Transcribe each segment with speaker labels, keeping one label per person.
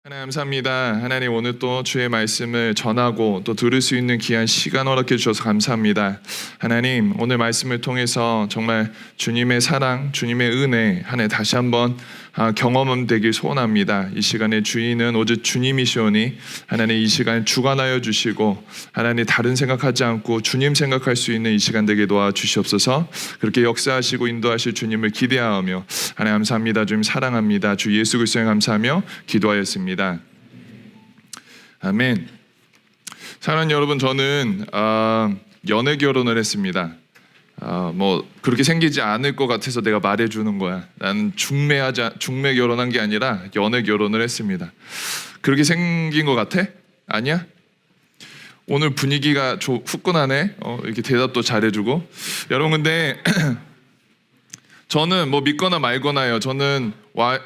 Speaker 1: 하나님 감사합니다. 하나님 오늘 또 주의 말씀을 전하고 또 들을 수 있는 귀한 시간 허락해 주셔서 감사합니다. 하나님 오늘 말씀을 통해서 정말 주님의 사랑, 주님의 은혜 하나님 다시 한번 경험 되길 소원합니다. 이 시간의 주인은 오직 주님이시오니 하나님 이 시간 주관하여 주시고 하나님 다른 생각하지 않고 주님 생각할 수 있는 이 시간 되게 도와주시옵소서. 그렇게 역사하시고 인도하실 주님을 기대하며 하나님 감사합니다. 주님 사랑합니다. 주 예수 그리스도에 감사하며 기도하였습니다. 아멘. 사랑하는 여러분, 저는 연애 결혼을 했습니다. 뭐 그렇게 생기지 않을 것 같아서 내가 말해주는 거야. 나는 중매 결혼한 게 아니라 연애 결혼을 했습니다. 그렇게 생긴 것 같아? 아니야? 오늘 분위기가 후끈하네. 이렇게 대답도 잘해주고. 여러분 근데 저는 뭐 믿거나 말거나요. 저는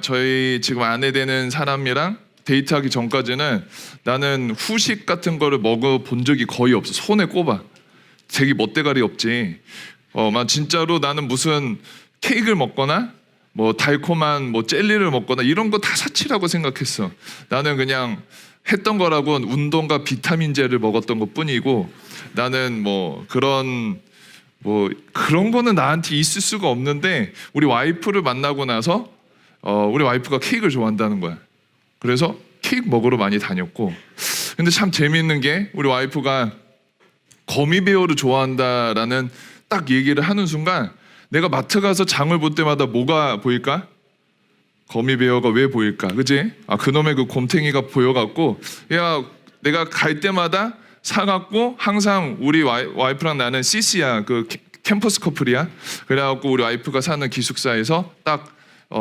Speaker 1: 저희 지금 아내 되는 사람이랑 데이트하기 전까지는 나는 후식 같은 거를 먹어본 적이 거의 없어. 손에 꼽아. 되게 멋대가리 없지. 막 진짜로 나는 무슨 케이크를 먹거나 뭐 달콤한 뭐 젤리를 먹거나 이런 거 다 사치라고 생각했어. 나는 그냥 했던 거라고 운동과 비타민제를 먹었던 것 뿐이고, 나는 뭐 그런 거는 나한테 있을 수가 없는데, 우리 와이프를 만나고 나서 우리 와이프가 케이크를 좋아한다는 거야. 그래서 케이크 먹으러 많이 다녔고, 근데 참 재미있는 게 우리 와이프가 거미배어를 좋아한다라는 딱 얘기를 하는 순간 내가 마트 가서 장을 볼 때마다 뭐가 보일까? 거미배어가 왜 보일까? 그지? 그놈의 그 곰탱이가 보여갖고 야, 내가 갈 때마다 사갖고 항상 우리 와이프랑 나는 CC야. 그 캠퍼스 커플이야. 그래갖고 우리 와이프가 사는 기숙사에서 딱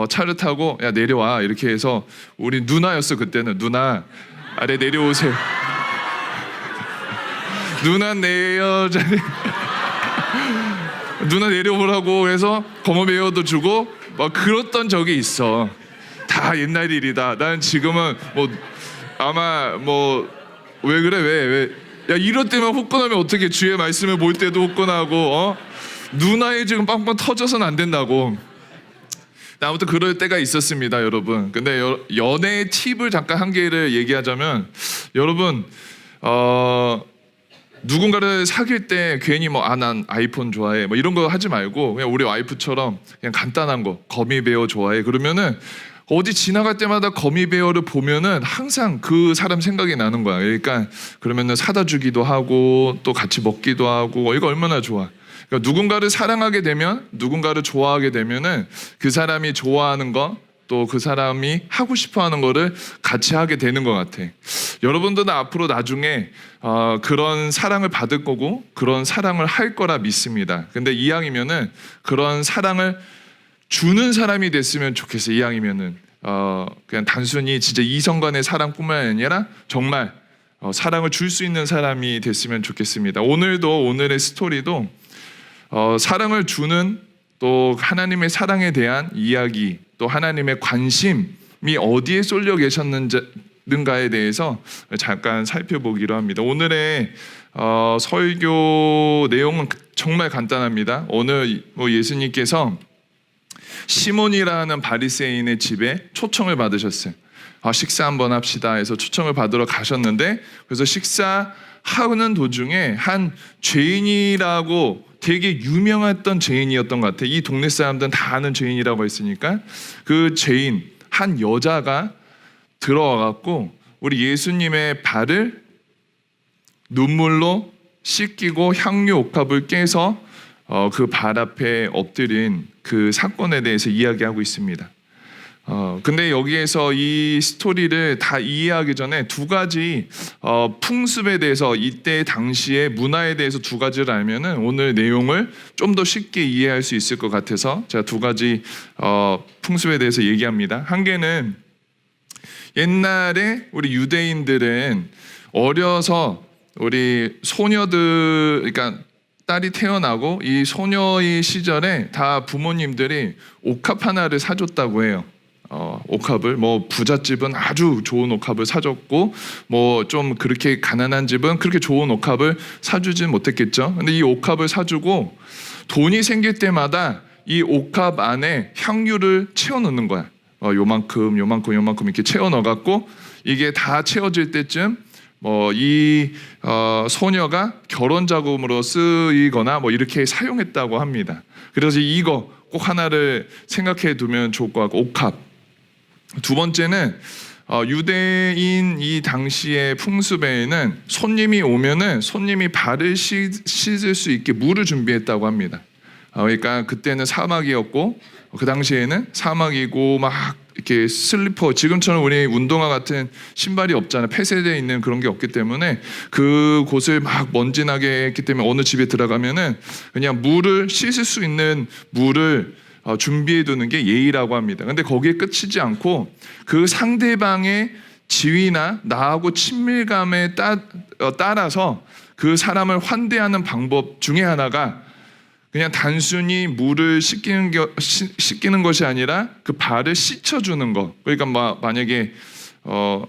Speaker 1: 차를 타고 야 내려와 이렇게 해서, 우리 누나였어 그때는. 누나 아래 내려오세요. 누나 내 여자네. 누나 내려오라고 해서 거미배어도 주고 막 그랬던 적이 있어. 다 옛날 일이다. 난 지금은 뭐 아마 뭐 왜 그래 왜 야, 이럴 때만 후끈하면 어떻게? 주의 말씀을 볼 때도 후끈하고 누나의 지금 빵빵 터져서는 안 된다고. 아무튼 그럴 때가 있었습니다, 여러분. 근데 연애의 팁을 잠깐 한 개를 얘기하자면, 여러분 누군가를 사귈 때 괜히 난 아이폰 좋아해 뭐 이런 거 하지 말고, 그냥 우리 와이프처럼 그냥 간단한 거, 거미배어 좋아해 그러면은 어디 지나갈 때마다 거미배어를 보면은 항상 그 사람 생각이 나는 거야. 그러니까 그러면은 사다 주기도 하고 또 같이 먹기도 하고, 이거 얼마나 좋아. 그러니까 누군가를 사랑하게 되면, 누군가를 좋아하게 되면은 그 사람이 좋아하는 거, 또 그 사람이 하고 싶어하는 거를 같이 하게 되는 것 같아. 여러분들은 앞으로 나중에 그런 사랑을 받을 거고 그런 사랑을 할 거라 믿습니다. 근데 이왕이면은 그런 사랑을 주는 사람이 됐으면 좋겠어요. 이왕이면은 그냥 단순히 진짜 이성 간의 사랑뿐만 아니라 정말 사랑을 줄 수 있는 사람이 됐으면 좋겠습니다. 오늘의 스토리도 사랑을 주는, 또 하나님의 사랑에 대한 이야기, 또 하나님의 관심이 어디에 쏠려 계셨는가에 대해서 잠깐 살펴보기로 합니다. 오늘의 설교 내용은 정말 간단합니다. 오늘 예수님께서 시몬이라는 바리새인의 집에 초청을 받으셨어요. 식사 한번 합시다 해서 초청을 받으러 가셨는데, 그래서 식사하는 도중에 한 죄인이라고, 되게 유명했던 죄인이었던 것 같아. 이 동네 사람들은 다 아는 죄인이라고 했으니까, 그 죄인 한 여자가 들어와갖고 우리 예수님의 발을 눈물로 씻기고 향유 옥합을 깨서 그 발 앞에 엎드린 그 사건에 대해서 이야기하고 있습니다. 근데 여기에서 이 스토리를 다 이해하기 전에 두 가지 풍습에 대해서, 이때 당시의 문화에 대해서 두 가지를 알면은 오늘 내용을 좀 더 쉽게 이해할 수 있을 것 같아서 제가 두 가지 풍습에 대해서 얘기합니다. 한 개는, 옛날에 우리 유대인들은 어려서 우리 소녀들, 그러니까 딸이 태어나고 이 소녀의 시절에 다 부모님들이 옥합 하나를 사줬다고 해요. 옥합을, 부잣집은 아주 좋은 옥합을 사줬고, 좀 그렇게 가난한 집은 그렇게 좋은 옥합을 사주진 못했겠죠. 근데 이 옥합을 사주고 돈이 생길 때마다 이 옥합 안에 향유를 채워 넣는 거야. 요만큼 이렇게 채워 넣어갖고 이게 다 채워질 때쯤 이 소녀가 결혼 자금으로 쓰이거나 이렇게 사용했다고 합니다. 그래서 이거 꼭 하나를 생각해 두면 좋을 것 같고, 옥합. 두 번째는 유대인 이 당시의 풍습에는 손님이 오면은 손님이 발을 씻을 수 있게 물을 준비했다고 합니다. 그러니까 그때는 사막이었고, 그 당시에는 사막이고 막 이렇게 슬리퍼, 지금처럼 우리 운동화 같은 신발이 없잖아요. 폐쇄되어 있는 그런 게 없기 때문에 그곳을 막 먼지나게 했기 때문에 어느 집에 들어가면은 그냥 물을 씻을 수 있는 물을 준비해 두는 게 예의라고 합니다. 근데 거기에 끝이지 않고 그 상대방의 지위나 나하고 친밀감에 따라서 그 사람을 환대하는 방법 중에 하나가 그냥 단순히 물을 씻기는 것이 아니라 그 발을 씻어주는 거. 그러니까 만약에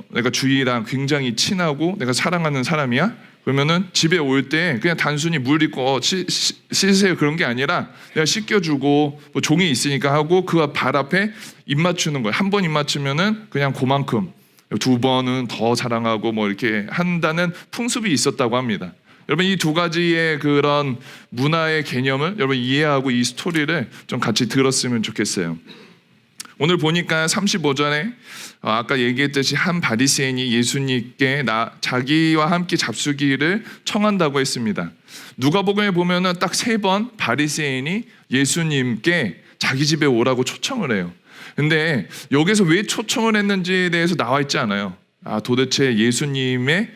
Speaker 1: 내가 주희랑 굉장히 친하고 내가 사랑하는 사람이야. 그러면은 집에 올 때 그냥 단순히 물 있고 씻으세요 그런 게 아니라 내가 씻겨주고 종이 있으니까 하고 그 발 앞에 입 맞추는 거예요. 한 번 입 맞추면은 그냥 그만큼, 두 번은 더 사랑하고 이렇게 한다는 풍습이 있었다고 합니다. 여러분 이 두 가지의 그런 문화의 개념을 여러분 이해하고 이 스토리를 좀 같이 들었으면 좋겠어요. 오늘 보니까 35절에 아까 얘기했듯이 한 바리새인이 예수님께 자기와 함께 잡수기를 청한다고 했습니다. 누가복음에 보면은 딱 3번 바리새인이 예수님께 자기 집에 오라고 초청을 해요. 근데 여기서 왜 초청을 했는지에 대해서 나와 있지 않아요. 도대체 예수님의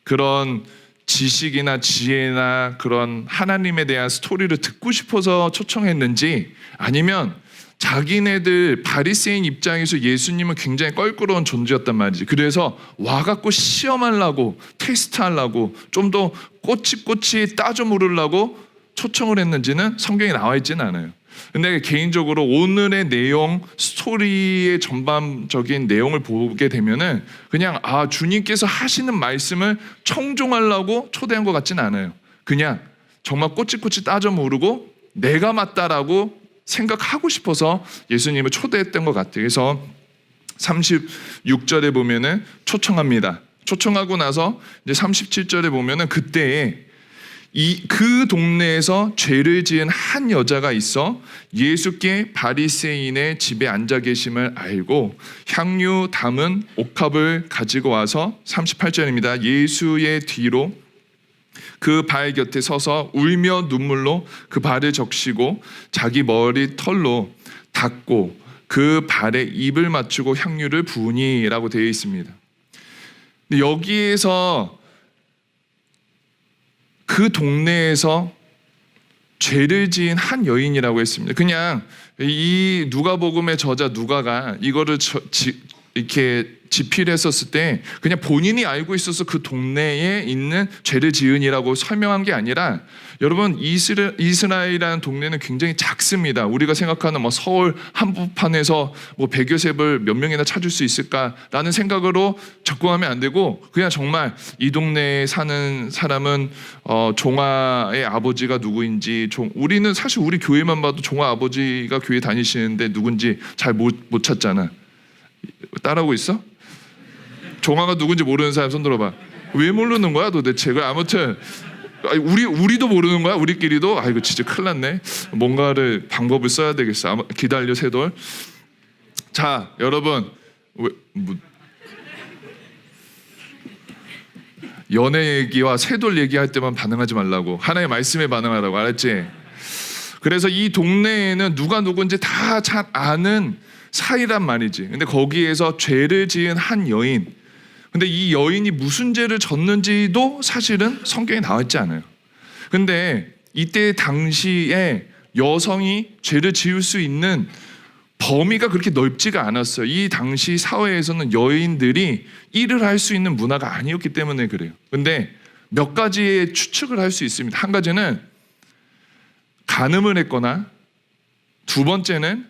Speaker 1: 그런 지식이나 지혜나 그런 하나님에 대한 스토리를 듣고 싶어서 초청했는지, 아니면 자기네들 바리새인 입장에서 예수님은 굉장히 껄끄러운 존재였단 말이지. 그래서 와갖고 시험하려고, 테스트하려고, 좀 더 꼬치꼬치 따져 물으려고 초청을 했는지는 성경에 나와 있지는 않아요. 근데 개인적으로 오늘의 내용, 스토리의 전반적인 내용을 보게 되면은 그냥 주님께서 하시는 말씀을 청종하려고 초대한 것 같지는 않아요. 그냥 정말 꼬치꼬치 따져 물고 내가 맞다라고 생각하고 싶어서 예수님을 초대했던 것 같아요. 그래서 36절에 보면은 초청합니다. 초청하고 나서 이제 37절에 보면은 그때에 그 동네에서 죄를 지은 한 여자가 있어 예수께 바리새인의 집에 앉아 계심을 알고 향유 담은 옥합을 가지고 와서 38절입니다. 예수의 뒤로 그 발 곁에 서서 울며 눈물로 그 발을 적시고 자기 머리 털로 닦고 그 발에 입을 맞추고 향유를 부으니라고 되어 있습니다. 근데 여기에서 그 동네에서 죄를 지은 한 여인이라고 했습니다. 그냥 이 누가복음의 저자 누가가 이거를 이렇게 집필했었을 때 그냥 본인이 알고 있어서 그 동네에 있는 죄를 지은이라고 설명한 게 아니라, 여러분 이스라엘이라는 동네는 굉장히 작습니다. 우리가 생각하는 서울 한복판에서 100여 셉을 몇 명이나 찾을 수 있을까라는 생각으로 접근하면 안 되고, 그냥 정말 이 동네에 사는 사람은 종아의 아버지가 누구인지, 우리는 사실 우리 교회만 봐도 종아 아버지가 교회 다니시는데 누군지 잘 못 찾잖아. 따라하고 있어? 종아가 누군지 모르는 사람 손 들어봐. 왜 모르는 거야 도대체? 아무튼 우리도 모르는 거야, 우리끼리도. 이거 진짜 큰일 났네. 뭔가를 방법을 써야 되겠어. 기다려 세돌. 자 여러분, 연애 얘기와 세돌 얘기할 때만 반응하지 말라고, 하나의 말씀에 반응하라고, 알았지? 그래서 이 동네에는 누가 누군지 다 잘 아는 사이란 말이지. 근데 거기에서 죄를 지은 한 여인, 근데 이 여인이 무슨 죄를 졌는지도 사실은 성경에 나와 있지 않아요. 근데 이때 당시에 여성이 죄를 지을 수 있는 범위가 그렇게 넓지가 않았어요. 이 당시 사회에서는 여인들이 일을 할 수 있는 문화가 아니었기 때문에 그래요. 근데 몇 가지의 추측을 할 수 있습니다. 한 가지는 간음을 했거나, 두 번째는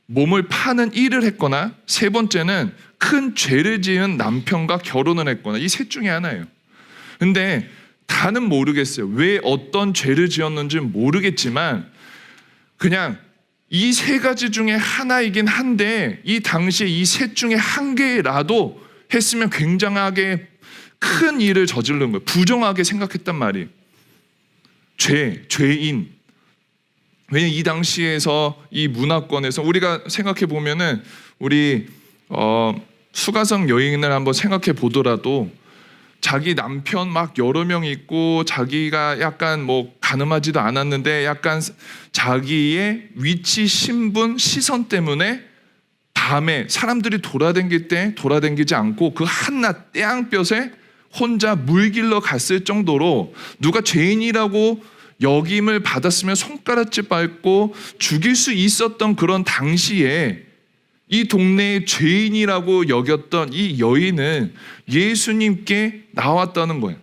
Speaker 1: 몸을 파는 일을 했거나, 세 번째는 큰 죄를 지은 남편과 결혼을 했거나, 이 셋 중에 하나예요. 근데 다는 모르겠어요. 왜 어떤 죄를 지었는지는 모르겠지만 그냥 이 세 가지 중에 하나이긴 한데, 이 당시에 이 셋 중에 한 개라도 했으면 굉장하게 큰 일을 저지른 거예요. 부정하게 생각했단 말이에요. 죄인. 왜냐 이 당시에서 이 문화권에서 우리가 생각해 보면은 우리 수가성 여인을 한번 생각해 보더라도 자기 남편 막 여러 명 있고 자기가 약간 뭐 가늠하지도 않았는데 약간 자기의 위치, 신분, 시선 때문에 밤에 사람들이 돌아다닐 때 돌아다니지 않고 그 한낮 태양볕에 혼자 물길러 갔을 정도로 누가 죄인이라고 여김을 받았으면 손가락질 밟고 죽일 수 있었던 그런 당시에 이 동네의 죄인이라고 여겼던 이 여인은 예수님께 나왔다는 거예요.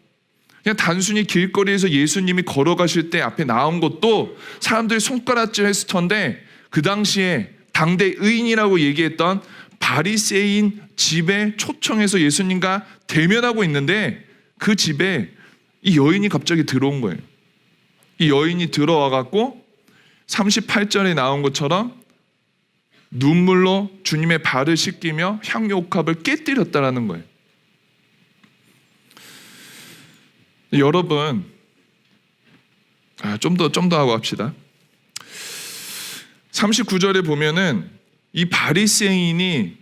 Speaker 1: 그냥 단순히 길거리에서 예수님이 걸어가실 때 앞에 나온 것도 사람들이 손가락질 했을 텐데 그 당시에 당대 의인이라고 얘기했던 바리새인 집에 초청해서 예수님과 대면하고 있는데 그 집에 이 여인이 갑자기 들어온 거예요. 이 여인이 들어와 갖고 38절에 나온 것처럼 눈물로 주님의 발을 씻기며 향유 옥합을 깨뜨렸다라는 거예요. 여러분, 좀 더 하고 합시다. 39절에 보면은 이 바리새인이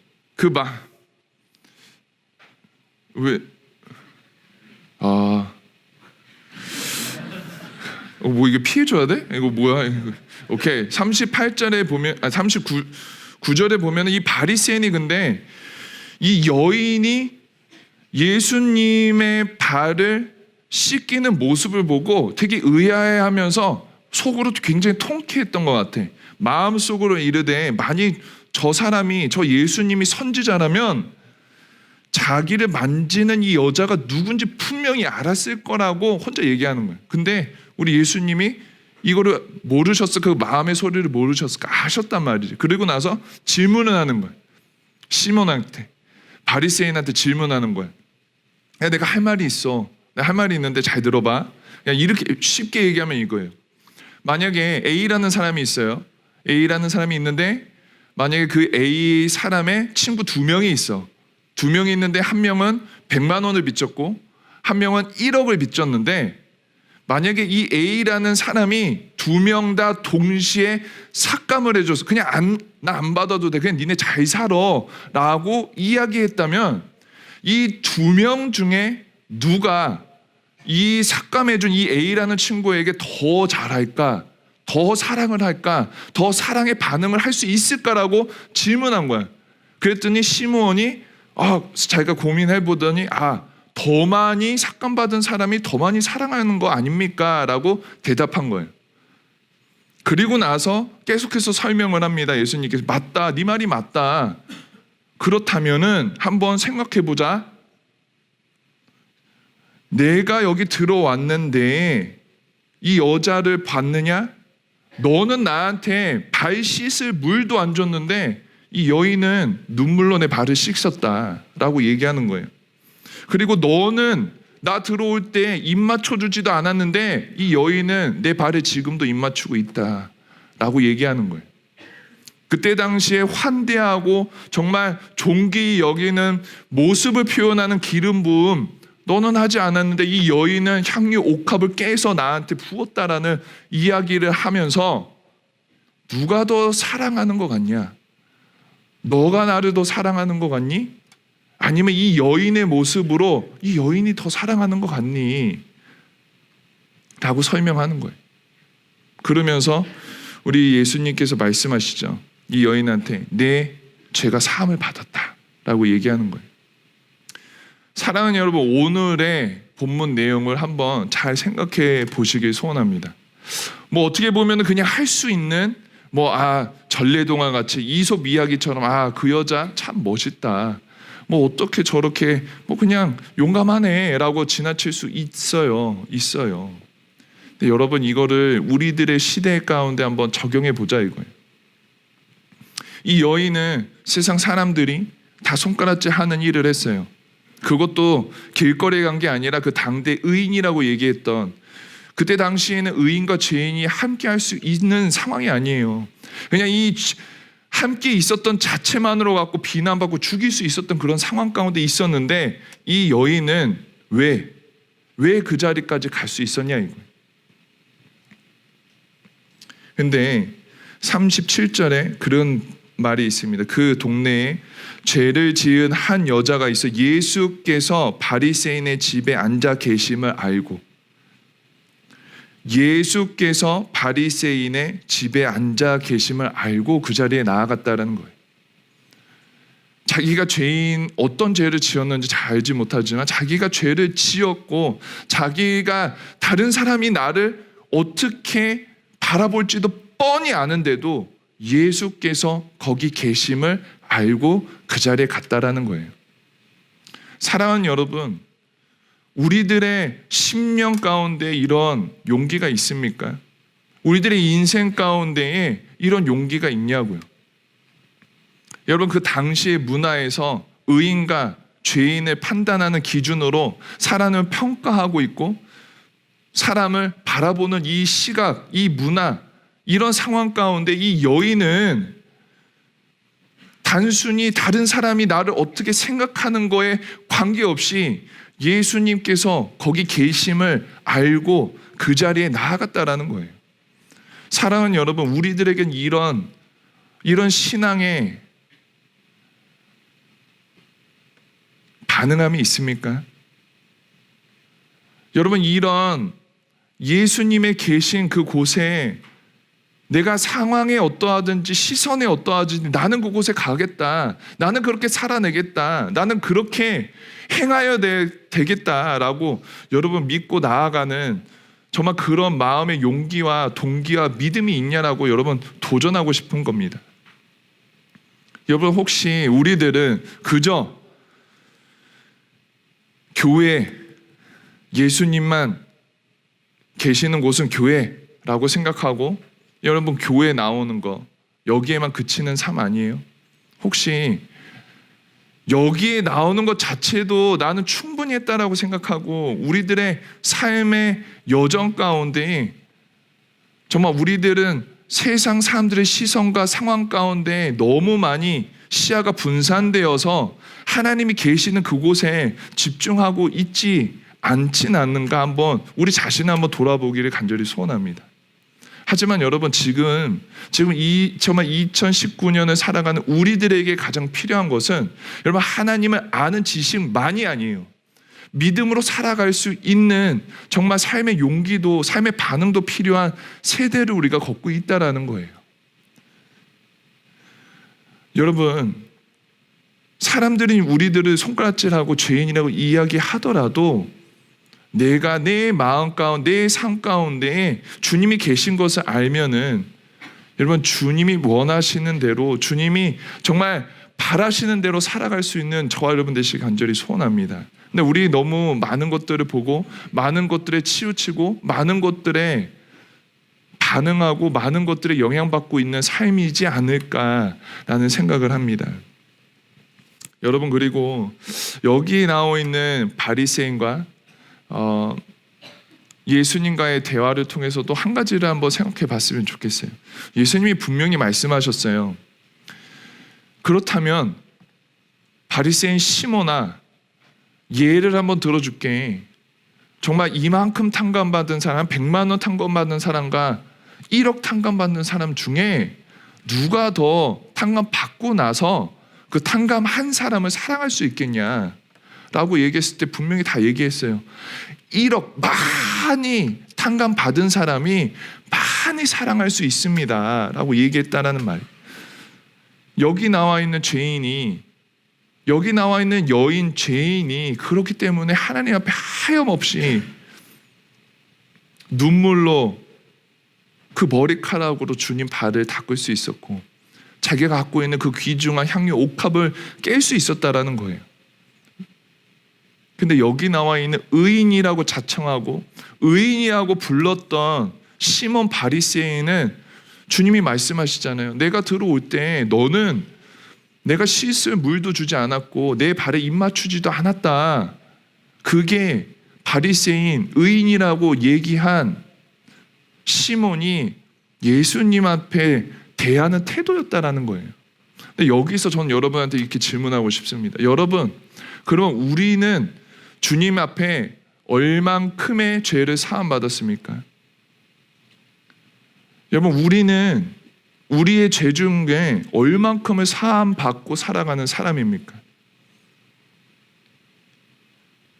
Speaker 1: 뭐 이게 피해줘야 돼? 이거 뭐야? 오케이. 38절에 보면 39절에 보면 이 바리새인이 근데 이 여인이 예수님의 발을 씻기는 모습을 보고 되게 의아해하면서 속으로 굉장히 통쾌했던 것 같아. 마음속으로 이르되 만일 저 사람이 저 예수님이 선지자라면 자기를 만지는 이 여자가 누군지 분명히 알았을 거라고 혼자 얘기하는 거예요. 근데 우리 예수님이 이거를 모르셨어. 그 마음의 소리를 모르셨을까? 아셨단 말이지. 그리고 나서 질문을 하는 거예요. 시몬한테, 바리새인한테 질문하는 거예요. 야, 내가 할 말이 있어. 내가 할 말이 있는데 잘 들어봐. 그냥 이렇게 쉽게 얘기하면 이거예요. 만약에 A라는 사람이 있어요. A라는 사람이 있는데 만약에 그 A 사람의 친구 2명이 있어. 2명이 있는데 한 명은 100만 원을 빚졌고 한 명은 1억을 빚졌는데 만약에 이 A라는 사람이 2명 다 동시에 삭감을 해줘서 그냥 나 안 받아도 돼. 그냥 니네 잘 살아 라고 이야기했다면 이 2명 중에 누가 이 삭감해준 이 A라는 친구에게 더 잘할까? 더 사랑을 할까? 더 사랑의 반응을 할 수 있을까라고 질문한 거야. 그랬더니 시므온이 자기가 고민해보더니 더 많이 삭감받은 사람이 더 많이 사랑하는 거 아닙니까? 라고 대답한 거예요. 그리고 나서 계속해서 설명을 합니다. 예수님께서 맞다, 네 말이 맞다. 그렇다면은 한번 생각해보자. 내가 여기 들어왔는데 이 여자를 봤느냐? 너는 나한테 발 씻을 물도 안 줬는데 이 여인은 눈물로 내 발을 씻었다라고 얘기하는 거예요. 그리고 너는 나 들어올 때 입 맞춰주지도 않았는데 이 여인은 내 발에 지금도 입 맞추고 있다라고 얘기하는 거예요. 그때 당시에 환대하고 정말 존귀 여기는 모습을 표현하는 기름 부음 너는 하지 않았는데 이 여인은 향유 옥합을 깨서 나한테 부었다라는 이야기를 하면서 누가 더 사랑하는 것 같냐? 너가 나를 더 사랑하는 것 같니? 아니면 이 여인의 모습으로 이 여인이 더 사랑하는 것 같니? 라고 설명하는 거예요. 그러면서 우리 예수님께서 말씀하시죠. 이 여인한테 내 죄가 사함을 받았다 라고 얘기하는 거예요. 사랑하는 여러분, 오늘의 본문 내용을 한번 잘 생각해 보시길 소원합니다. 어떻게 보면 그냥 할 수 있는 전래동화 같이 이솝 이야기처럼 그 여자 참 멋있다. 어떻게 저렇게 그냥 용감하네 라고 지나칠 수 있어요. 근데 여러분 이거를 우리들의 시대 가운데 한번 적용해 보자 이거예요. 이 여인은 세상 사람들이 다 손가락질 하는 일을 했어요. 그것도 길거리에 간 게 아니라 그 당대 의인이라고 얘기했던 그때 당시에는 의인과 죄인이 함께 할 수 있는 상황이 아니에요. 그냥 이 함께 있었던 자체만으로 갖고 비난받고 죽일 수 있었던 그런 상황 가운데 있었는데 이 여인은 왜 그 자리까지 갈 수 있었냐 이거. 근데 37절에 그런 말이 있습니다. 그 동네에 죄를 지은 한 여자가 있어 예수께서 바리새인의 집에 앉아 계심을 알고, 예수께서 바리새인의 집에 앉아 계심을 알고 그 자리에 나아갔다는 거예요. 자기가 어떤 죄를 지었는지 잘 알지 못하지만 자기가 죄를 지었고 자기가 다른 사람이 나를 어떻게 바라볼지도 뻔히 아는데도 예수께서 거기 계심을 알고 그 자리에 갔다라는 거예요. 사랑하는 여러분, 우리들의 심령 가운데 이런 용기가 있습니까? 우리들의 인생 가운데에 이런 용기가 있냐고요. 여러분, 그 당시의 문화에서 의인과 죄인을 판단하는 기준으로 사람을 평가하고 있고 사람을 바라보는 이 시각, 이 문화, 이런 상황 가운데 이 여인은 단순히 다른 사람이 나를 어떻게 생각하는 거에 관계없이 예수님께서 거기 계심을 알고 그 자리에 나아갔다라는 거예요. 사랑하는 여러분, 우리들에겐 이런 신앙의 반응함이 있습니까? 여러분, 이런 예수님의 계신 그 곳에 내가 상황에 어떠하든지 시선에 어떠하든지 나는 그곳에 가겠다, 나는 그렇게 살아내겠다, 나는 그렇게 행하여 되겠다라고 여러분 믿고 나아가는 정말 그런 마음의 용기와 동기와 믿음이 있냐라고 여러분 도전하고 싶은 겁니다. 여러분, 혹시 우리들은 그저 교회, 예수님만 계시는 곳은 교회라고 생각하고 여러분 교회 나오는 거 여기에만 그치는 삶 아니에요? 혹시 여기에 나오는 것 자체도 나는 충분히 했다라고 생각하고 우리들의 삶의 여정 가운데 정말 우리들은 세상 사람들의 시선과 상황 가운데 너무 많이 시야가 분산되어서 하나님이 계시는 그곳에 집중하고 있지 않진 않는가, 한번 우리 자신을 한번 돌아보기를 간절히 소원합니다. 하지만 여러분, 지금 정말 2019년을 살아가는 우리들에게 가장 필요한 것은 여러분 하나님을 아는 지식만이 아니에요. 믿음으로 살아갈 수 있는 정말 삶의 용기도 삶의 반응도 필요한 세대를 우리가 걷고 있다라는 거예요. 여러분, 사람들이 우리들을 손가락질하고 죄인이라고 이야기하더라도 내가 내 마음 가운데, 내 삶 가운데 주님이 계신 것을 알면은 여러분, 주님이 원하시는 대로, 주님이 정말 바라시는 대로 살아갈 수 있는 저와 여러분 되시길 간절히 소원합니다. 근데 우리 너무 많은 것들을 보고 많은 것들에 치우치고 많은 것들에 반응하고 많은 것들에 영향받고 있는 삶이지 않을까라는 생각을 합니다. 여러분, 그리고 여기 나와 있는 바리새인과 예수님과의 대화를 통해서도 한 가지를 한번 생각해 봤으면 좋겠어요. 예수님이 분명히 말씀하셨어요. 그렇다면 바리새인 시몬아, 예를 한번 들어줄게. 정말 이만큼 탕감받은 사람, 100만 원 탕감받은 사람과 1억 탕감받는 사람 중에 누가 더 탕감받고 나서 그 탕감한 사람을 사랑할 수 있겠냐 라고 얘기했을 때 분명히 다 얘기했어요. 1억 많이 탕감받은 사람이 많이 사랑할 수 있습니다 라고 얘기했다라는 말. 여기 나와 있는 죄인이, 여기 나와 있는 여인 죄인이 그렇기 때문에 하나님 앞에 하염없이 눈물로 그 머리카락으로 주님 발을 닦을 수 있었고 자기가 갖고 있는 그 귀중한 향유 옥합을 깰 수 있었다라는 거예요. 근데 여기 나와 있는 의인이라고 자청하고 의인이라고 불렀던 시몬 바리새인은 주님이 말씀하시잖아요. 내가 들어올 때 너는 내가 씻을 물도 주지 않았고 내 발에 입 맞추지도 않았다. 그게 바리새인 의인이라고 얘기한 시몬이 예수님 앞에 대하는 태도였다라는 거예요. 근데 여기서 저는 여러분한테 이렇게 질문하고 싶습니다. 여러분, 그럼 우리는 주님 앞에 얼만큼의 죄를 사함받았습니까? 여러분, 우리는 우리의 죄 중에 얼만큼을 사함받고 살아가는 사람입니까?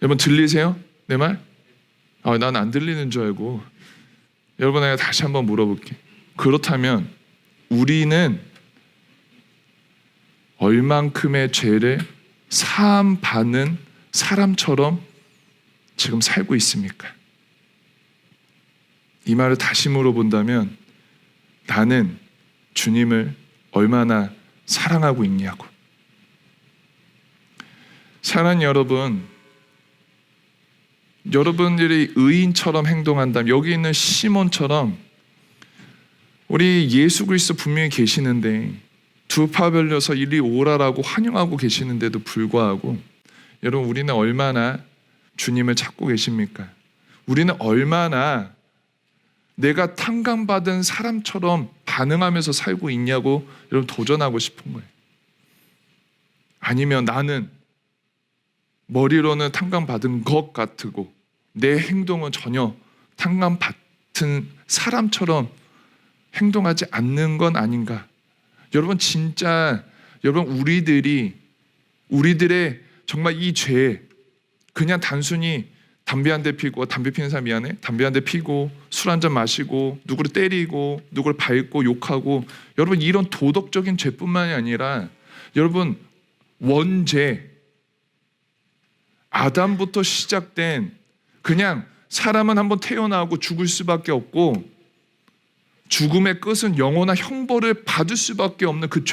Speaker 1: 여러분, 들리세요? 내 말? 난 안 들리는 줄 알고. 여러분에게 다시 한번 물어볼게. 그렇다면 우리는 얼만큼의 죄를 사함받는 사람처럼 지금 살고 있습니까? 이 말을 다시 물어본다면 나는 주님을 얼마나 사랑하고 있냐고. 사랑하는 여러분, 여러분들이 의인처럼 행동한다면, 여기 있는 시몬처럼 우리 예수 그리스도 분명히 계시는데 두 파 벌려서 이리 오라라고 환영하고 계시는데도 불구하고 여러분, 우리는 얼마나 주님을 찾고 계십니까? 우리는 얼마나 내가 탕감받은 사람처럼 반응하면서 살고 있냐고 여러분 도전하고 싶은 거예요. 아니면 나는 머리로는 탕감받은 것 같고 내 행동은 전혀 탕감받은 사람처럼 행동하지 않는 건 아닌가? 여러분, 진짜 여러분, 우리들의 정말 이 죄, 그냥 단순히 담배 한 대 피고, 담배 피는 사람 미안해, 담배 한 대 피고 술 한 잔 마시고 누구를 때리고 누구를 밟고 욕하고, 여러분, 이런 도덕적인 죄뿐만이 아니라 여러분, 원죄, 아담부터 시작된, 그냥 사람은 한번 태어나고 죽을 수밖에 없고 죽음의 끝은 영원한 형벌을 받을 수밖에 없는 그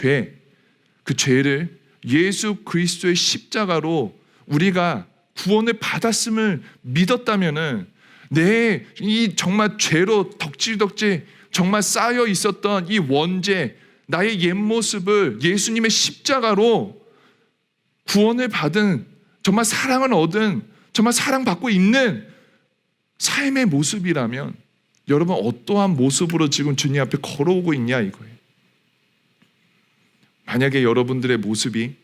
Speaker 1: 죄를 예수 그리스도의 십자가로 우리가 구원을 받았음을 믿었다면은 내 이 정말 죄로 덕질덕질 정말 쌓여 있었던 이 원죄, 나의 옛 모습을 예수님의 십자가로 구원을 받은, 정말 사랑을 얻은, 정말 사랑받고 있는 삶의 모습이라면 여러분, 어떠한 모습으로 지금 주님 앞에 걸어오고 있냐 이거예요. 만약에 여러분들의 모습이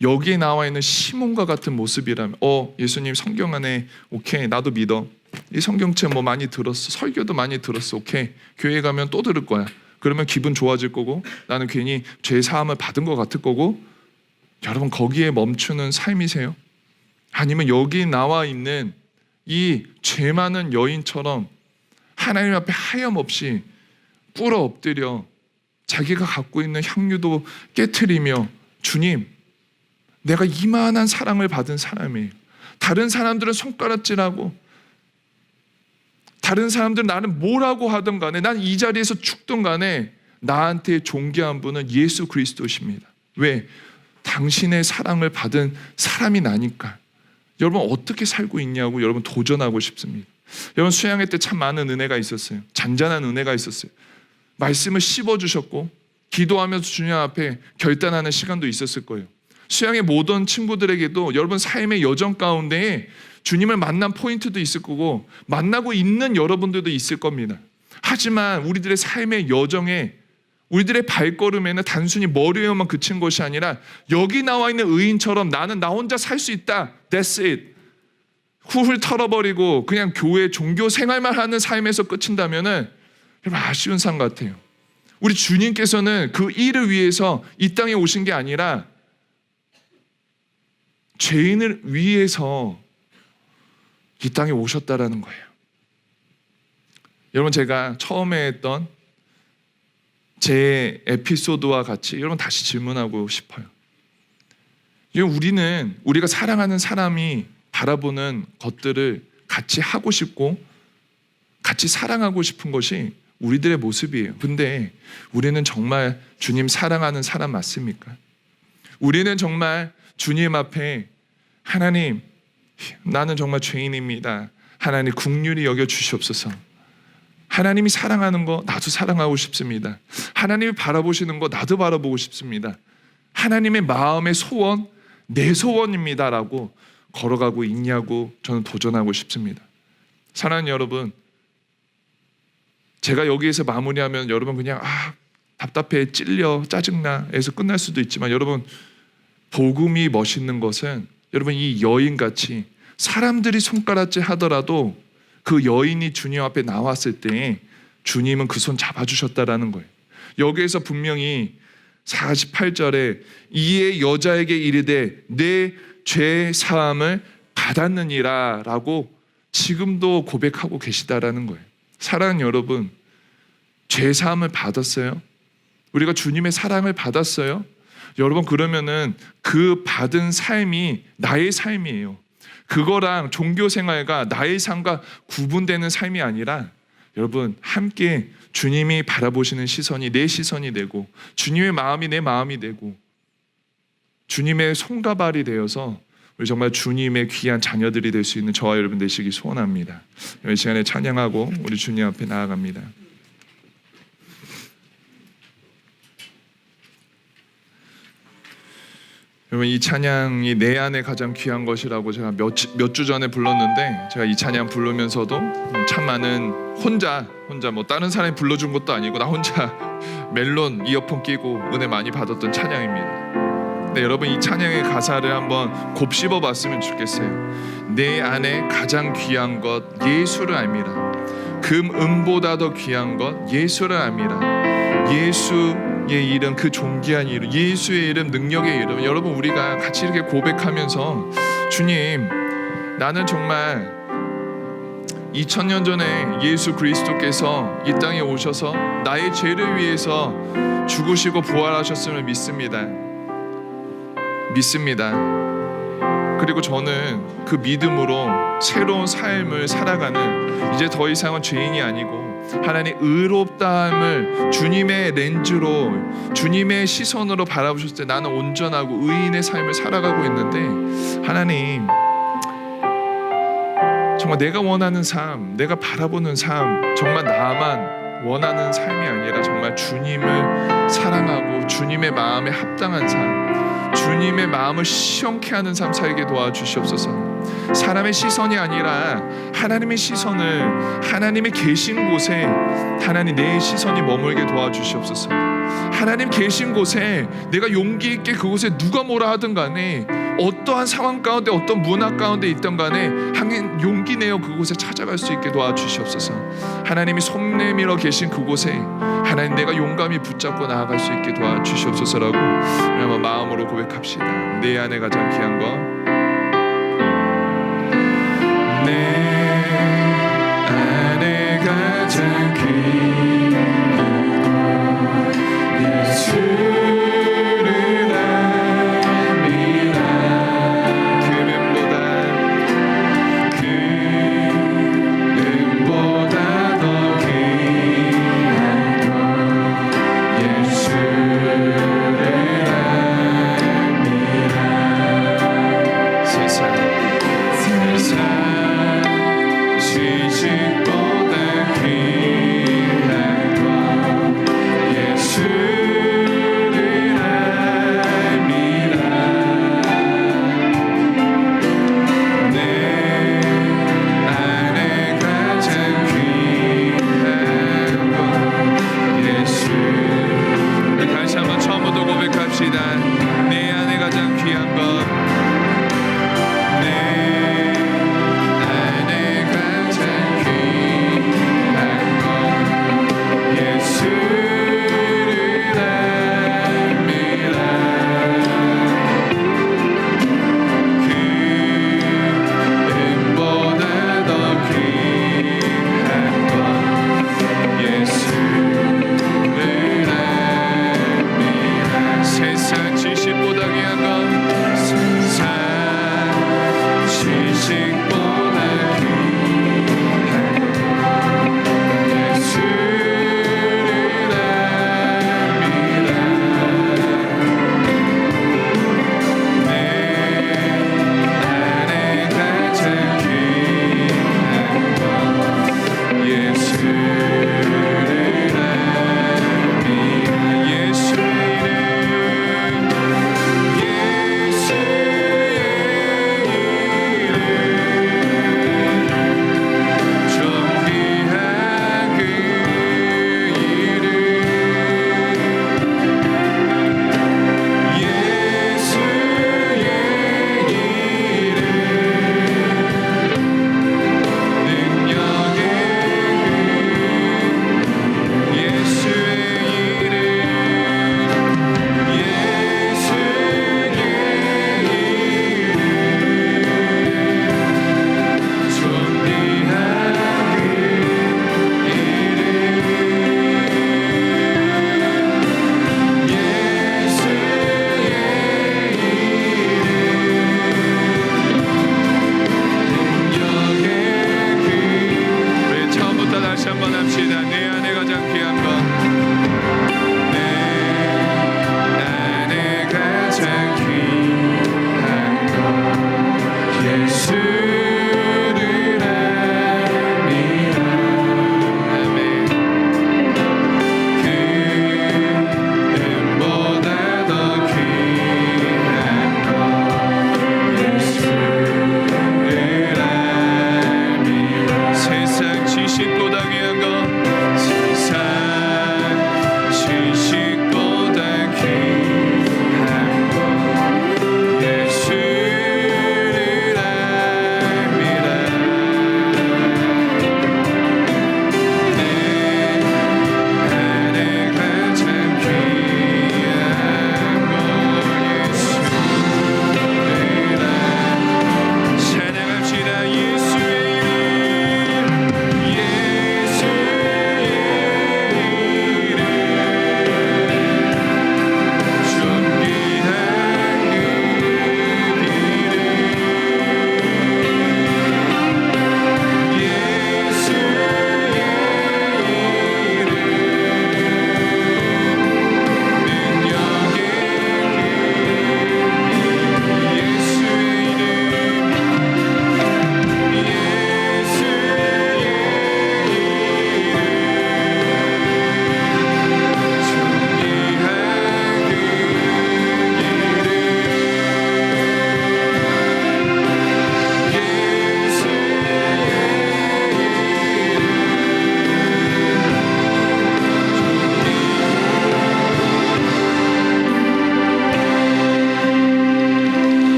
Speaker 1: 여기에 나와 있는 시몬과 같은 모습이라면, 예수님 성경 안에, 오케이, 나도 믿어. 이 성경책 뭐 많이 들었어, 설교도 많이 들었어, 오케이, 교회 가면 또 들을 거야. 그러면 기분 좋아질 거고 나는 괜히 죄 사함을 받은 것 같을 거고, 여러분, 거기에 멈추는 삶이세요? 아니면 여기 나와 있는 이 죄 많은 여인처럼 하나님 앞에 하염없이 꿇어 엎드려 자기가 갖고 있는 향유도 깨트리며, 주님, 내가 이만한 사랑을 받은 사람이에요. 다른 사람들은 손가락질하고 다른 사람들은 나를 뭐라고 하든 간에, 난 이 자리에서 죽든 간에 나한테 존귀한 분은 예수 그리스도십니다. 왜? 당신의 사랑을 받은 사람이 나니까. 여러분, 어떻게 살고 있냐고 여러분 도전하고 싶습니다. 여러분, 수양회 때 참 많은 은혜가 있었어요. 잔잔한 은혜가 있었어요. 말씀을 씹어주셨고 기도하면서 주님 앞에 결단하는 시간도 있었을 거예요. 수양회 모든 친구들에게도 여러분 삶의 여정 가운데 주님을 만난 포인트도 있을 거고 만나고 있는 여러분들도 있을 겁니다. 하지만 우리들의 삶의 여정에, 우리들의 발걸음에는 단순히 머리에만 그친 것이 아니라 여기 나와 있는 의인처럼 나는 나 혼자 살 수 있다, that's it, 훌훌 털어버리고 그냥 교회 종교 생활만 하는 삶에서 끝인다면은 아쉬운 삶 같아요. 우리 주님께서는 그 일을 위해서 이 땅에 오신 게 아니라 죄인을 위해서 이 땅에 오셨다라는 거예요. 여러분, 제가 처음에 했던 제 에피소드와 같이 여러분 다시 질문하고 싶어요. 우리가 사랑하는 사람이 바라보는 것들을 같이 하고 싶고 같이 사랑하고 싶은 것이 우리들의 모습이에요. 근데 우리는 정말 주님 사랑하는 사람 맞습니까? 우리는 정말 주님 앞에, 하나님, 나는 정말 죄인입니다, 하나님 긍휼히 여겨 주시옵소서, 하나님이 사랑하는 거 나도 사랑하고 싶습니다, 하나님이 바라보시는 거 나도 바라보고 싶습니다, 하나님의 마음의 소원 내 소원입니다라고 걸어가고 있냐고 저는 도전하고 싶습니다. 사랑하는 여러분, 제가 여기에서 마무리하면 여러분 그냥 답답해, 찔려, 짜증나 해서 끝날 수도 있지만 여러분, 복음이 멋있는 것은 여러분 이 여인같이 사람들이 손가락질 하더라도 그 여인이 주님 앞에 나왔을 때 주님은 그 손 잡아주셨다라는 거예요. 여기에서 분명히 48절에 이에 여자에게 이르되 내 죄 사함을 받았느니라 라고 지금도 고백하고 계시다라는 거예요. 사랑하는 여러분, 죄 사함을 받았어요? 우리가 주님의 사랑을 받았어요? 여러분, 그러면은 그 받은 삶이 나의 삶이에요. 그거랑 종교 생활과 나의 삶과 구분되는 삶이 아니라 여러분, 함께 주님이 바라보시는 시선이 내 시선이 되고 주님의 마음이 내 마음이 되고 주님의 손과 발이 되어서 우리 정말 주님의 귀한 자녀들이 될 수 있는 저와 여러분 되시기 소원합니다. 이 시간에 찬양하고 우리 주님 앞에 나아갑니다. 여러분, 이 찬양이 내 안에 가장 귀한 것이라고 제가 몇 주 전에 불렀는데, 제가 이 찬양 부르면서도 참 많은 혼자 뭐 다른 사람이 불러준 것도 아니고 나 혼자 멜론 이어폰 끼고 은혜 많이 받았던 찬양입니다. 네, 여러분, 이 찬양의 가사를 한번 곱씹어 봤으면 좋겠어요. 내 안에 가장 귀한 것 예수를 알미라. 금보다 더 귀한 것 예수를 알미라. 예수의 이름, 그 존귀한 이름, 예수의 이름, 능력의 이름. 여러분, 우리가 같이 이렇게 고백하면서 주님, 나는 정말 2000년 전에 예수 그리스도께서 이 땅에 오셔서 나의 죄를 위해서 죽으시고 부활하셨음을 믿습니다. 그리고 저는 그 믿음으로 새로운 삶을 살아가는, 이제 더 이상은 죄인이 아니고 하나님 의롭다함을 주님의 렌즈로, 주님의 시선으로 바라보셨을 때 나는 온전하고 의인의 삶을 살아가고 있는데, 하나님 정말 내가 원하는 삶, 내가 바라보는 삶, 정말 나만 원하는 삶이 아니라 정말 주님을 사랑하고 주님의 마음에 합당한 삶, 주님의 마음을 시원케 하는 삶 살게 도와주시옵소서. 사람의 시선이 아니라 하나님의 시선을, 하나님이 계신 곳에 하나님 내 시선이 머물게 도와주시옵소서. 하나님 계신 곳에 내가 용기 있게 그곳에 누가 뭐라 하든 간에, 어떠한 상황 가운데 어떤 문화 가운데 있던 간에 항상 용기 내어 그곳에 찾아갈 수 있게 도와주시옵소서. 하나님이 손 내밀어 계신 그곳에 하나님 내가 용감히 붙잡고 나아갈 수 있게 도와주시옵소서라고 한번 마음으로 고백합시다. 내 안에 가장 귀한 것, 내 안에 가장 귀한 것 예수를 알미라. 금보다 더 귀한 것 예수를 알미라.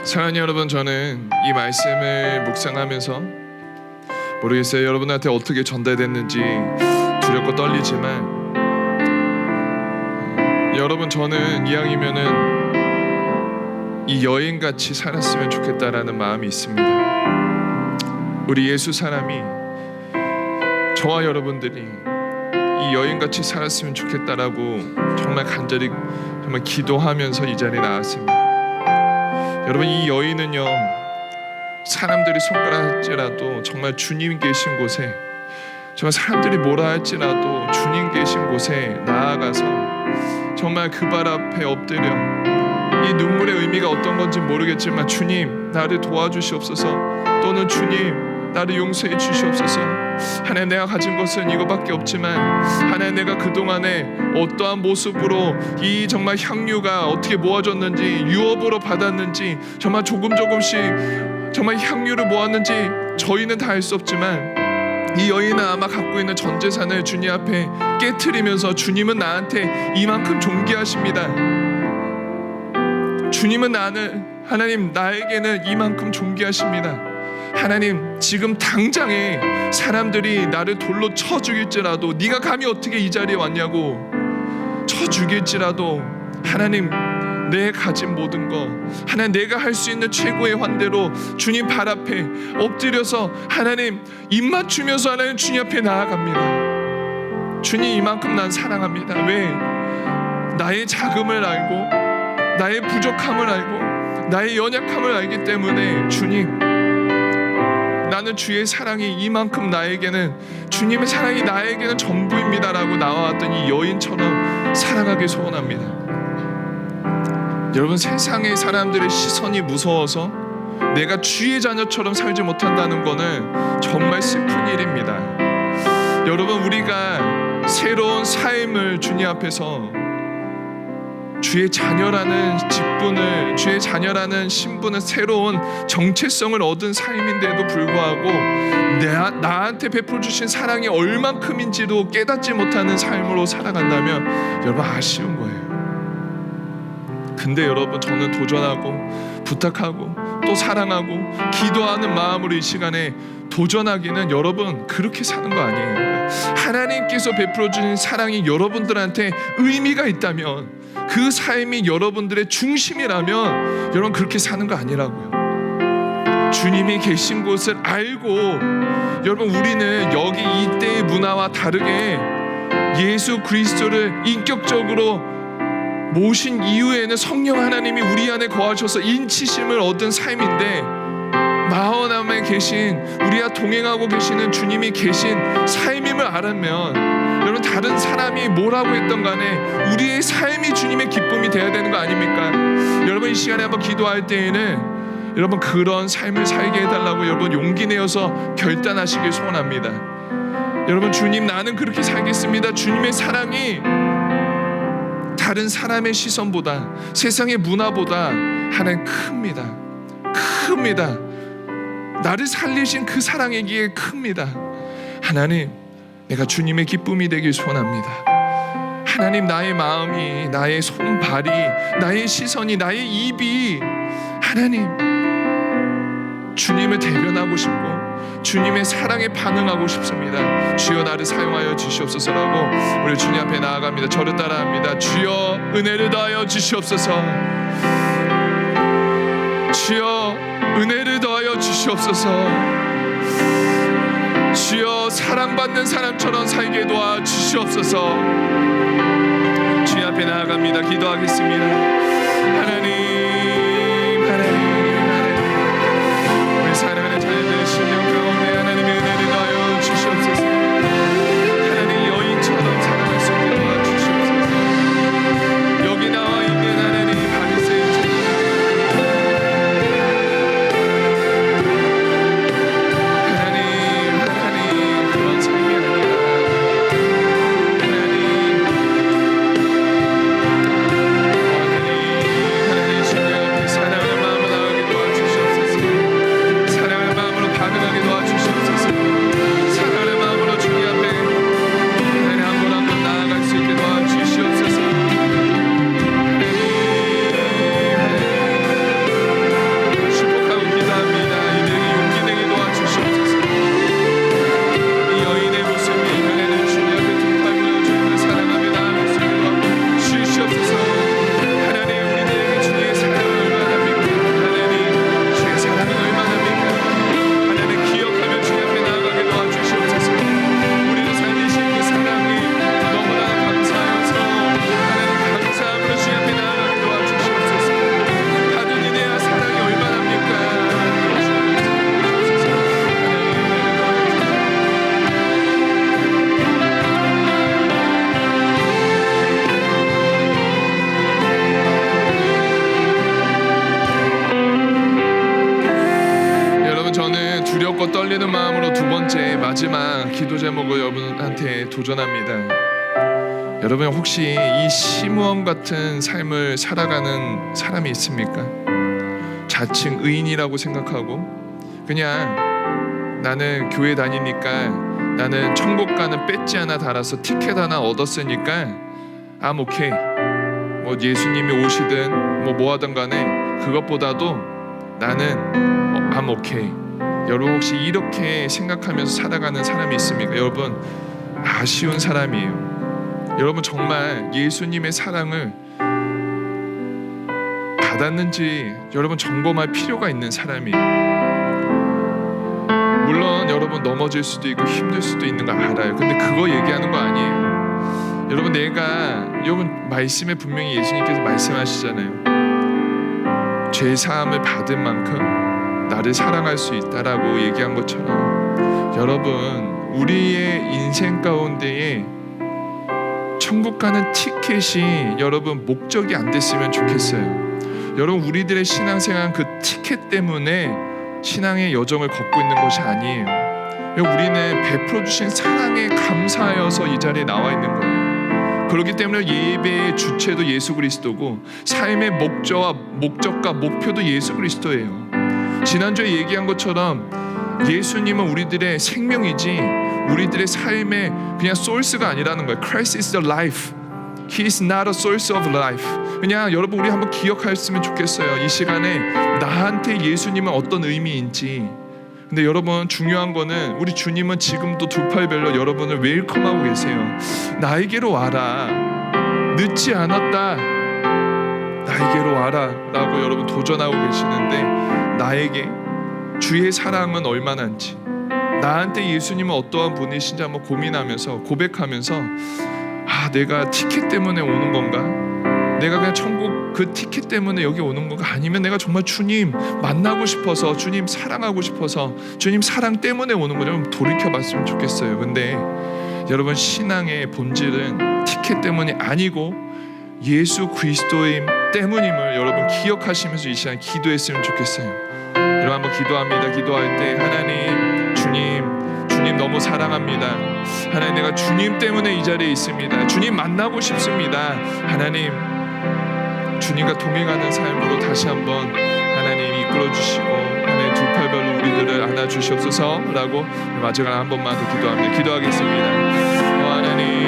Speaker 1: 사랑하는 여러분, 저는 이 말씀을 묵상하면서 모르겠어요, 여러분한테 어떻게 전달됐는지 두렵고 떨리지만 여러분, 저는 이왕이면은 이 여인같이 살았으면 좋겠다라는 마음이 있습니다. 우리 예수 사람이, 저와 여러분들이 이 여인같이 살았으면 좋겠다라고 정말 간절히 정말 기도하면서 이 자리에 나왔습니다. 여러분, 이 여인은요, 사람들이 손가락질라도 정말 주님 계신 곳에, 정말 사람들이 뭐라 할지라도 주님 계신 곳에 나아가서 정말 그 발 앞에 엎드려, 이 눈물의 의미가 어떤 건지 모르겠지만 주님 나를 도와주시옵소서, 또는 주님 나를 용서해 주시옵소서. 하나님, 내가 가진 것은 이거밖에 없지만 하나님, 내가 그동안에 어떠한 모습으로 이 정말 향유가 어떻게 모아졌는지, 유업으로 받았는지, 정말 조금씩 정말 향유를 모았는지 저희는 다 알 수 없지만 이 여인은 아마 갖고 있는 전 재산을 주님 앞에 깨트리면서 주님은 나한테 이만큼 존귀하십니다. 주님은 하나님 나에게는 이만큼 존귀하십니다. 하나님, 지금 당장에 사람들이 나를 돌로 쳐 죽일지라도, 네가 감히 어떻게 이 자리에 왔냐고 쳐 죽일지라도, 하나님 내 가진 모든 거, 하나님 내가 할 수 있는 최고의 환대로 주님 발 앞에 엎드려서 하나님 입 맞추면서 하나님 주님 앞에 나아갑니다. 주님, 이만큼 난 사랑합니다. 왜? 나의 자금을 알고, 나의 부족함을 알고, 나의 연약함을 알기 때문에 주님, 나는 주의 사랑이 이만큼 나에게는, 주님의 사랑이 나에게는 전부입니다라고 나와왔던 이 여인처럼 살아가길 소원합니다. 여러분, 세상의 사람들의 시선이 무서워서 내가 주의 자녀처럼 살지 못한다는 거는 정말 슬픈 일입니다. 여러분, 우리가 새로운 삶을 주님 앞에서 주의 자녀라는 직분을, 주의 자녀라는 신분은 새로운 정체성을 얻은 삶인데도 불구하고 나한테 베풀어 주신 사랑이 얼만큼인지도 깨닫지 못하는 삶으로 살아간다면 여러분, 아쉬운 거예요. 근데 여러분, 저는 도전하고 부탁하고 또 사랑하고 기도하는 마음으로 이 시간에 도전하기는, 여러분 그렇게 사는 거 아니에요. 하나님께서 베풀어 주신 사랑이 여러분들한테 의미가 있다면, 그 삶이 여러분들의 중심이라면 여러분 그렇게 사는 거 아니라고요. 주님이 계신 곳을 알고, 여러분 우리는 여기 이때의 문화와 다르게 예수 그리스도를 인격적으로 모신 이후에는 성령 하나님이 우리 안에 거하셔서 인치심을 얻은 삶인데, 마흔함에 계신, 우리와 동행하고 계시는 주님이 계신 삶임을 알았면, 여러분 다른 사람이 뭐라고 했던 간에 우리의 삶이 주님의 기쁨이 되어야 되는 거 아닙니까? 여러분, 이 시간에 한번 기도할 때에는 여러분 그런 삶을 살게 해달라고 여러분 용기 내어서 결단하시길 소원합니다. 여러분, 주님 나는 그렇게 살겠습니다. 주님의 사랑이 다른 사람의 시선보다, 세상의 문화보다 하나님 큽니다. 큽니다. 나를 살리신 그 사랑이기에 큽니다. 하나님, 내가 주님의 기쁨이 되길 소원합니다. 하나님, 나의 마음이, 나의 손발이, 나의 시선이, 나의 입이 하나님 주님을 대변하고 싶고 주님의 사랑에 반응하고 싶습니다. 주여 나를 사용하여 주시옵소서라고 우리 주님 앞에 나아갑니다. 저를 따라합니다. 주여 은혜를 더하여 주시옵소서. 주여 은혜를 더하여 주시옵소서. 주여 사랑받는 사람처럼 살게 도와 주시옵소서. 주님 앞에 나아갑니다. 기도하겠습니다. 하나님, 우리 사랑하는 자녀들의 심령 가운데 하나님의 은혜를 더하여 주시옵소서. 하나님, 여인처럼 살아갈 수 있게 도와 주시옵소서. 여기 나와 있는 하나님 바리새인 하나님 그런 삶이 아니라 하나님 주님 앞에서 떨리는 마음으로 두 번째 마지막 기도 제목을 여러분한테 도전합니다. 여러분 혹시 이 시므온 같은 삶을 살아가는 사람이 있습니까? 자칭 의인이라고 생각하고 그냥 나는 교회 다니니까 나는 천국 가는 배지 하나 달아서 티켓 하나 얻었으니까 I'm okay. 뭐 예수님이 오시든 뭐 하든 간에 그것보다도 나는 I'm okay. 여러분 혹시 이렇게 생각하면서 살아가는 사람이 있습니까? 여러분 아쉬운 사람이에요. 여러분 정말 예수님의 사랑을 받았는지 여러분 점검할 필요가 있는 사람이에요. 물론 여러분 넘어질 수도 있고 힘들 수도 있는 거 알아요. 근데 그거 얘기하는 거 아니에요. 여러분 여러분 말씀에 분명히 예수님께서 말씀하시잖아요. 죄 사함을 받은 만큼 나를 사랑할 수 있다라고 얘기한 것처럼 여러분 우리의 인생 가운데에 천국 가는 티켓이 여러분 목적이 안 됐으면 좋겠어요. 여러분 우리들의 신앙생활은 그 티켓 때문에 신앙의 여정을 걷고 있는 것이 아니에요. 우리는 베풀어 주신 사랑에 감사하여서 이 자리에 나와 있는 거예요. 그렇기 때문에 예배의 주체도 예수 그리스도고 삶의 목적과 목표도 예수 그리스도예요. 지난주에 얘기한 것처럼 예수님은 우리들의 생명이지 우리들의 삶의 그냥 소스가 아니라는 거예요. Christ is the life. He is not a source of life. 그냥 여러분 우리 한번 기억했으면 좋겠어요. 이 시간에 나한테 예수님은 어떤 의미인지. 근데 여러분 중요한 거는 우리 주님은 지금도 두 팔 별로 여러분을 웰컴하고 계세요. 나에게로 와라. 늦지 않았다. 나에게로 와라 라고 여러분 도전하고 계시는데 나에게 주의 사랑은 얼마나인지 나한테 예수님은 어떠한 분이신지 한번 고민하면서 고백하면서 내가 티켓 때문에 오는 건가? 내가 그냥 천국 그 티켓 때문에 여기 오는 건가? 아니면 내가 정말 주님 만나고 싶어서 주님 사랑하고 싶어서 주님 사랑 때문에 오는 거죠? 좀 돌이켜봤으면 좋겠어요. 근데 여러분 신앙의 본질은 티켓 때문이 아니고 예수 그리스도의 때문임을 여러분 기억하시면서 이 시간 기도했으면 좋겠어요. 여러분 한번 기도합니다. 기도할 때 하나님 주님 너무 사랑합니다. 하나님 내가 주님 때문에 이 자리에 있습니다. 주님 만나고 싶습니다. 하나님 주님과 동행하는 삶으로 다시 한번 하나님 이끌어 주시고 하나님 두 팔 별로 우리들을 안아 주시옵소서라고 마지막 한 번만 더 기도합니다. 기도하겠습니다. 하나님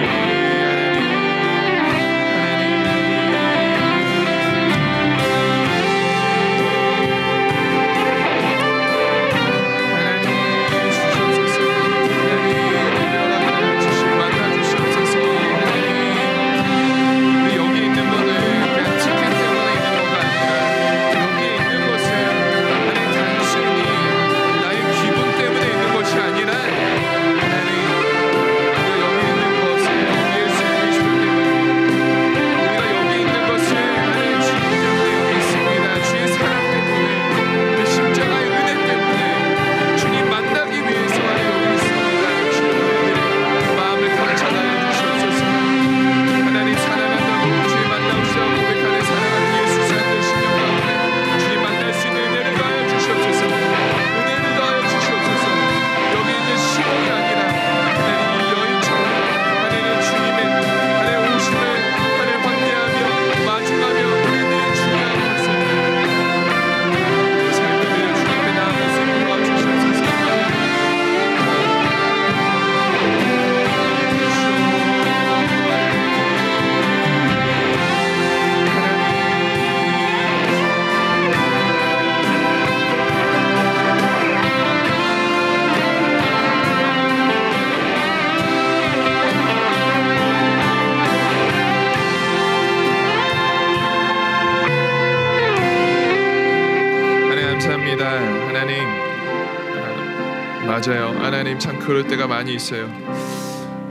Speaker 1: 맞아요. 하나님 참 그럴 때가 많이 있어요.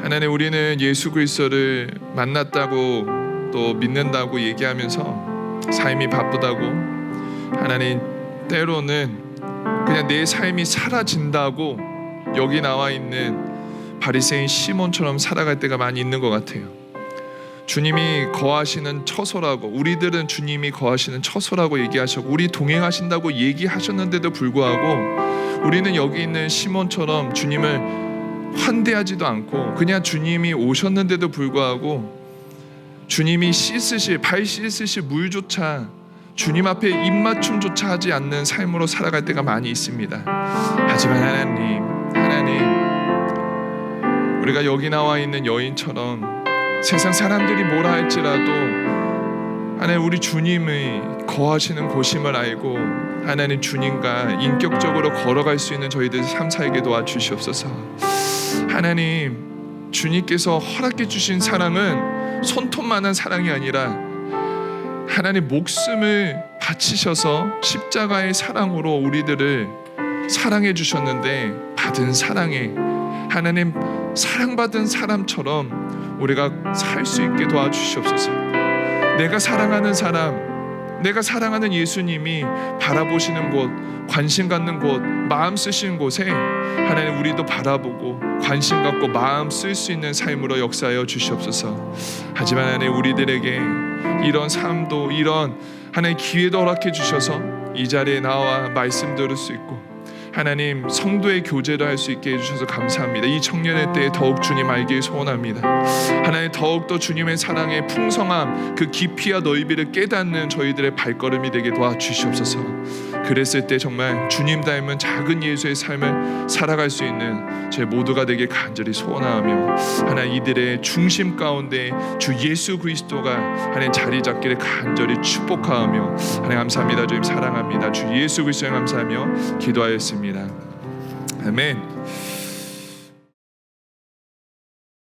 Speaker 1: 하나님 우리는 예수 그리스도를 만났다고 또 믿는다고 얘기하면서 삶이 바쁘다고 하나님 때로는 그냥 내 삶이 사라진다고 여기 나와 있는 바리새인 시몬처럼 살아갈 때가 많이 있는 것 같아요. 주님이 거하시는 처소라고, 우리들은 주님이 거하시는 처소라고 얘기하셨고 우리 동행하신다고 얘기하셨는데도 불구하고 우리는 여기 있는 시몬처럼 주님을 환대하지도 않고 그냥 주님이 오셨는데도 불구하고 주님이 발 씻으실 물조차 주님 앞에 입맞춤조차 하지 않는 삶으로 살아갈 때가 많이 있습니다. 하지만 하나님, 우리가 여기 나와 있는 여인처럼 세상 사람들이 뭐라 할지라도 하나님, 우리 주님의 거하시는 곳임을 알고 하나님 주님과 인격적으로 걸어갈 수 있는 저희들 삶 살게 도와주시옵소서. 하나님, 주님께서 허락해 주신 사랑은 손톱만한 사랑이 아니라 하나님 목숨을 바치셔서 십자가의 사랑으로 우리들을 사랑해 주셨는데 받은 사랑에 하나님 사랑받은 사람처럼 우리가 살 수 있게 도와주시옵소서. 내가 사랑하는 사람, 내가 사랑하는 예수님이 바라보시는 곳, 관심 갖는 곳, 마음 쓰시는 곳에 하나님 우리도 바라보고 관심 갖고 마음 쓸 수 있는 삶으로 역사하여 주시옵소서. 하지만 하나님, 우리들에게 이런 삶도, 이런 하나님 기회도 허락해 주셔서 이 자리에 나와 말씀 들을 수 있고 하나님 성도의 교제를 할 수 있게 해주셔서 감사합니다. 이 청년의 때에 더욱 주님 알길 소원합니다. 하나님, 더욱더 주님의 사랑의 풍성함, 그 깊이와 넓이를 깨닫는 저희들의 발걸음이 되게 도와주시옵소서. 그랬을 때 정말 주님 닮은 작은 예수의 삶을 살아갈 수 있는 제 모두가 되게 간절히 소원하며 하나님, 이들의 중심 가운데 주 예수 그리스도가 하나님 자리 잡기를 간절히 축복하며 하나님 감사합니다. 주님 사랑합니다. 주 예수 그리스도에 감사하며 기도하였습니다. 아멘.